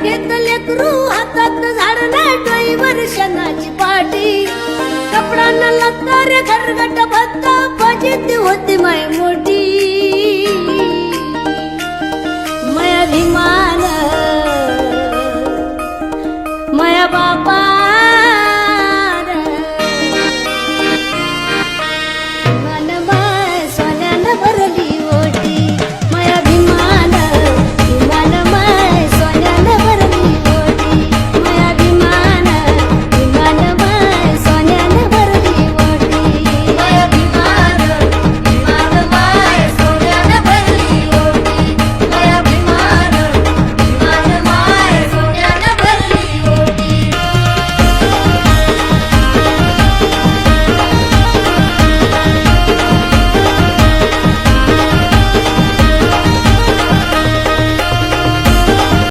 घेत लेकरू हातात झाडला डोईवर शनाची पाटी कपडा न लागता रे घरगट भत्ता फजिती होती माय मोठी माय अभिमान